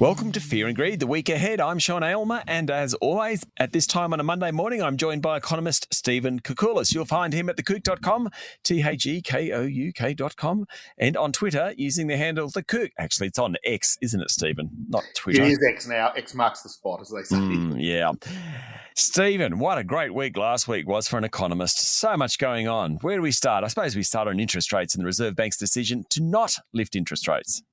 Welcome to Fear and Greed, the week ahead. I'm Sean Aylmer, and as always, at this time on a Monday morning, I'm joined by economist Stephen Koukoulas. You'll find him at thekouk.com, THEKOUK.com, and on Twitter using the handle thekouk. Actually, it's on X, isn't it, Stephen? Not Twitter. It is X now. X marks the spot, as they say. Yeah. Stephen, what a great week last week was for an economist. So much going on. Where do we start? I suppose we start on interest rates and the Reserve Bank's decision to not lift interest rates.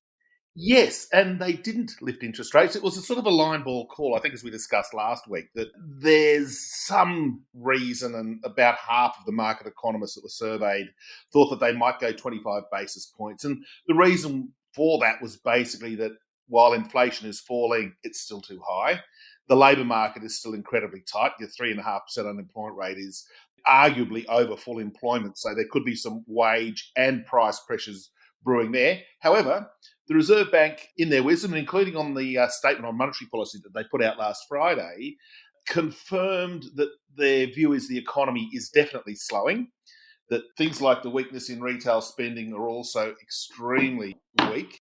Yes, and they didn't lift interest rates. It was a sort of a line ball call, I think, as we discussed last week, that there's some reason, and about half of the market economists that were surveyed thought that they might go 25 basis points. And the reason for that was basically that while inflation is falling, it's still too high. The labour market is still incredibly tight. Your 3.5% unemployment rate is arguably over full employment, so there could be some wage and price pressures brewing there. However, the Reserve Bank, in their wisdom, including on the statement on monetary policy that they put out last Friday, confirmed that their view is the economy is definitely slowing, that things like the weakness in retail spending are also extremely weak,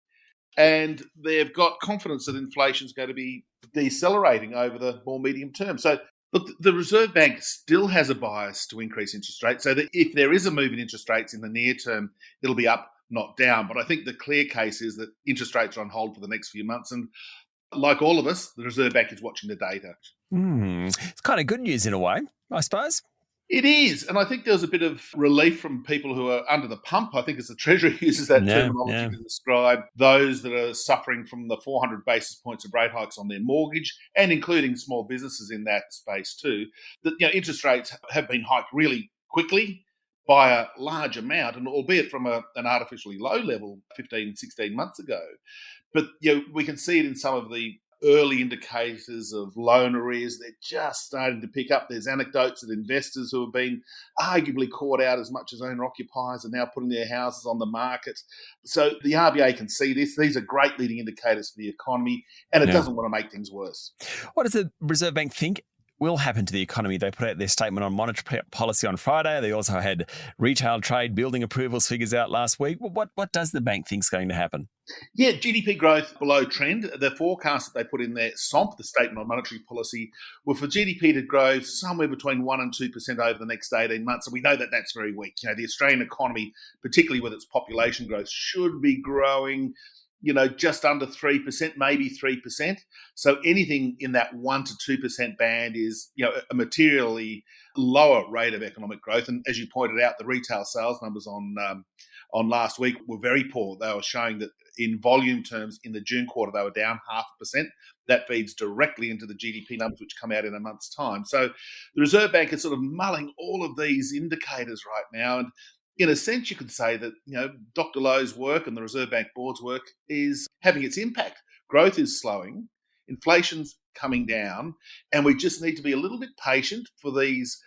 and they've got confidence that inflation is going to be decelerating over the more medium term. So, look, the Reserve Bank still has a bias to increase interest rates, so that if there is a move in interest rates in the near term, it'll be up, not down. But I think the clear case is that interest rates are on hold for the next few months. And like all of us, the Reserve Bank is watching the data. It's kind of good news in a way, I suppose. It is. And I think there's a bit of relief from people who are under the pump. I think as the Treasury uses that terminology to describe those that are suffering from the 400 basis points of rate hikes on their mortgage, and including small businesses in that space too, that interest rates have been hiked really quickly by a large amount, and albeit from an artificially low level 15, 16 months ago. But we can see it in some of the early indicators of loan arrears. They're just starting to pick up. There's anecdotes of investors who have been arguably caught out as much as owner-occupiers are now putting their houses on the market. So the RBA can see this. These are great leading indicators for the economy, and it doesn't want to make things worse. What does the Reserve Bank think will happen to the economy? They put out their statement on monetary policy on Friday. They also had retail trade building approvals figures out last week. What does the bank think is going to happen? Yeah, GDP growth below trend. The forecast that they put in their SOMP, the Statement on Monetary Policy, were for GDP to grow somewhere between 1% and 2% over the next 18 months. And we know that that's very weak. The Australian economy, particularly with its population growth, should be growing just under 3%, maybe 3%. So anything in that 1% to 2% band is, a materially lower rate of economic growth. And as you pointed out, the retail sales numbers on last week were very poor. They were showing that in volume terms, in the June quarter, they were down 0.5%. That feeds directly into the GDP numbers, which come out in a month's time. So the Reserve Bank is sort of mulling all of these indicators right now. And in a sense, you could say that, Dr. Lowe's work and the Reserve Bank Board's work is having its impact. Growth is slowing, inflation's coming down, and we just need to be a little bit patient for these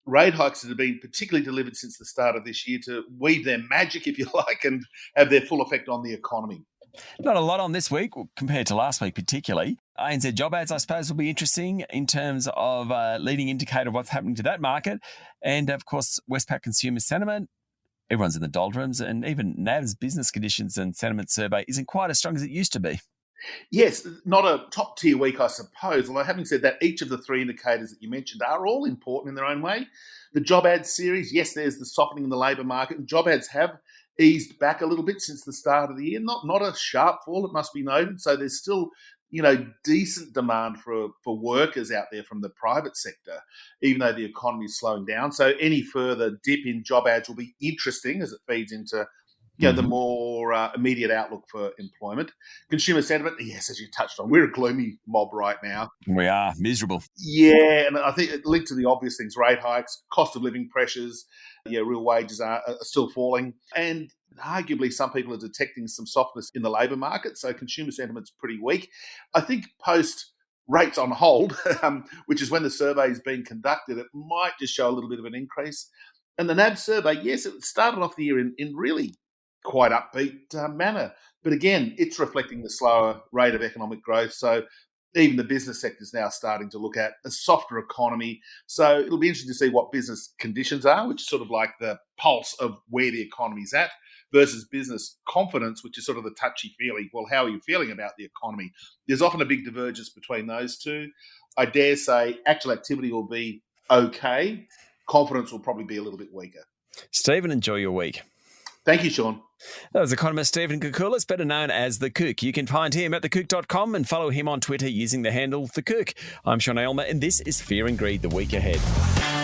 rate hikes that have been particularly delivered since the start of this year to weave their magic, if you like, and have their full effect on the economy. Not a lot on this week compared to last week particularly. ANZ job ads, I suppose, will be interesting in terms of a leading indicator of what's happening to that market. And, of course, Westpac consumer sentiment. Everyone's in the doldrums, and even NAB's business conditions and sentiment survey isn't quite as strong as it used to be. Yes, not a top-tier week, I suppose. Although having said that, each of the three indicators that you mentioned are all important in their own way. The job ads series, yes, there's the softening in the labour market, and job ads have eased back a little bit since the start of the year. Not a sharp fall, it must be noted. So there's still decent demand for workers out there from the private sector, even though the economy is slowing down. So any further dip in job ads will be interesting as it feeds into the more immediate outlook for employment. Consumer sentiment, yes, as you touched on, we're a gloomy mob right now. We are miserable. Yeah, and I think it linked to the obvious things, rate hikes, cost of living pressures, real wages are still falling. And arguably some people are detecting some softness in the labour market, so consumer sentiment's pretty weak. I think post rates on hold, which is when the survey is being conducted, it might just show a little bit of an increase. And the NAB survey, yes, it started off the year in really quite upbeat manner. But again, it's reflecting the slower rate of economic growth. So even the business sector is now starting to look at a softer economy. So it'll be interesting to see what business conditions are, which is sort of like the pulse of where the economy's at, versus business confidence, which is sort of the touchy-feely, well, how are you feeling about the economy? There's often a big divergence between those two. I dare say actual activity will be okay. Confidence will probably be a little bit weaker. Stephen, enjoy your week. Thank you, Sean. That was economist Stephen Koukoulas, better known as The Kook. You can find him at thekook.com and follow him on Twitter using the handle The Kook. I'm Sean Aylmer, and this is Fear and Greed, the week ahead.